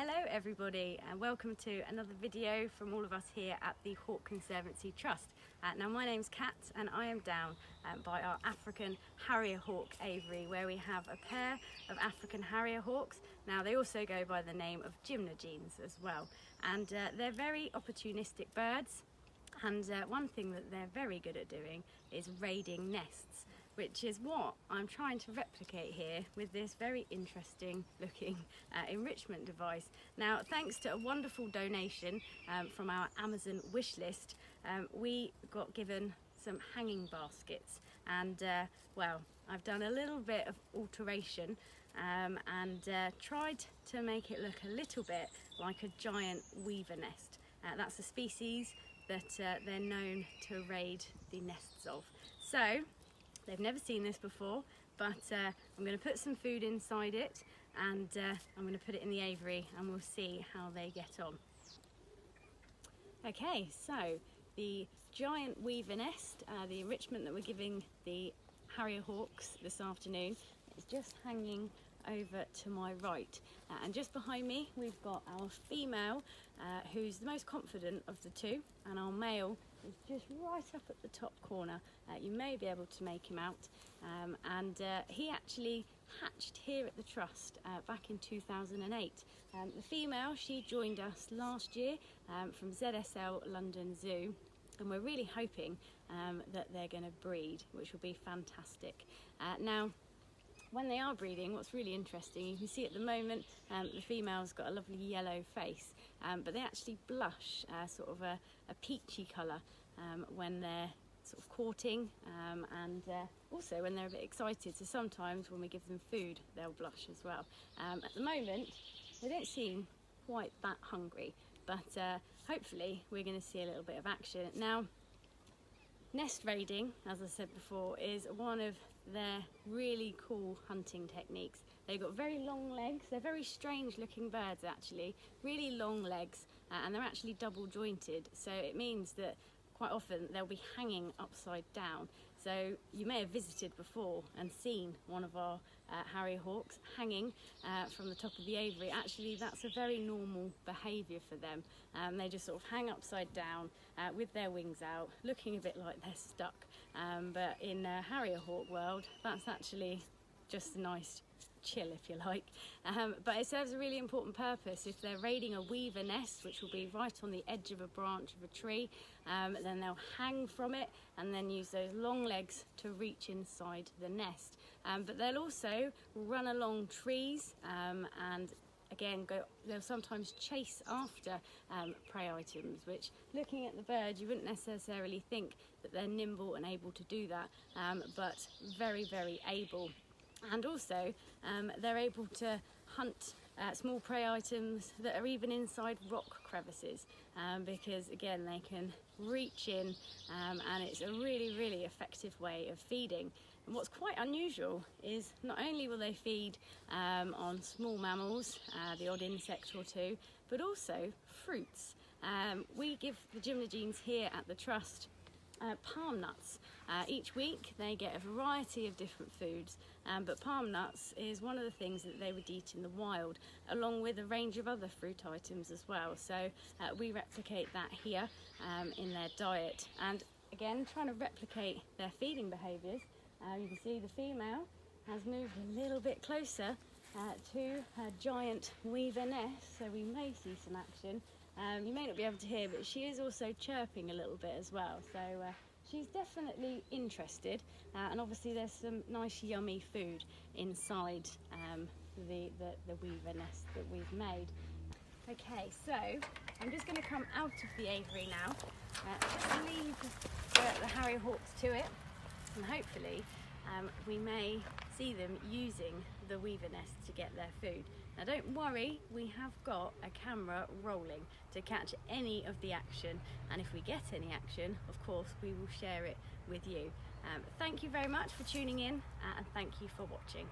Hello everybody and welcome to another video from all of us here at the Hawk Conservancy Trust. Now my name's Kat and I am down by our African Harrier-Hawk aviary where we have a pair of African Harrier-Hawks. Now they also go by the name of gymnogenes as well, and they're very opportunistic birds, and one thing that they're very good at doing is raiding nests, which is what I'm trying to replicate here with this very interesting looking enrichment device. Now, thanks to a wonderful donation from our Amazon wish list, we got given some hanging baskets, and well, I've done a little bit of alteration and tried to make it look a little bit like a giant weaver nest. That's a species that they're known to raid the nests of. So they've never seen this before, but I'm going to put some food inside it, and I'm going to put it in the aviary and we'll see how they get on. Okay, so the giant weaver nest, the enrichment that we're giving the Harrier-Hawks this afternoon, is just hanging over to my right, and just behind me we've got our female who's the most confident of the two, and our male is just right up at the top corner. You may be able to make him out, and he actually hatched here at the Trust back in 2008. The female, she joined us last year from ZSL London Zoo, and we're really hoping that they're going to breed, which will be fantastic. Now, when they are breeding, what's really interesting, you can see at the moment the female's got a lovely yellow face, but they actually blush sort of a peachy colour when they're sort of courting, and also when they're a bit excited. So sometimes when we give them food, they'll blush as well. At the moment, they don't seem quite that hungry, but hopefully we're going to see a little bit of action. Now, nest raiding, as I said before, is one of their really cool hunting techniques. They've got very long legs. They're very strange looking birds actually, really long legs, and they're actually double jointed, so it means that quite often they'll be hanging upside down. So you may have visited before and seen one of our Harrier-Hawks hanging from the top of the aviary. Actually, that's a very normal behaviour for them. They just sort of hang upside down with their wings out, looking a bit like they're stuck. But in Harrier-Hawk world, that's actually just a nice chill, if you like, but it serves a really important purpose. If they're raiding a weaver nest, which will be right on the edge of a branch of a tree, then they'll hang from it and then use those long legs to reach inside the nest. But they'll also run along trees, and again they'll sometimes chase after prey items, which, looking at the bird, you wouldn't necessarily think that they're nimble and able to do that, but very, very able. And also they're able to hunt small prey items that are even inside rock crevices, because again they can reach in, and it's a really, really effective way of feeding. And what's quite unusual is not only will they feed on small mammals, the odd insect or two, but also fruits. We give the gymnogenes here at the Trust palm nuts. Each week they get a variety of different foods, but palm nuts is one of the things that they would eat in the wild, along with a range of other fruit items as well. So we replicate that here in their diet, and again trying to replicate their feeding behaviours. You can see the female has moved a little bit closer to her giant weaver nest, so we may see some action. You may not be able to hear, but she is also chirping a little bit as well, so she's definitely interested, and obviously there's some nice yummy food inside the weaver nest that we've made. Okay, so I'm just going to come out of the aviary now, leave the Harrier-Hawks to it, and hopefully we may see them using the weaver nest to get their food. Now don't worry, we have got a camera rolling to catch any of the action, and if we get any action, of course we will share it with you. Thank you very much for tuning in, and thank you for watching.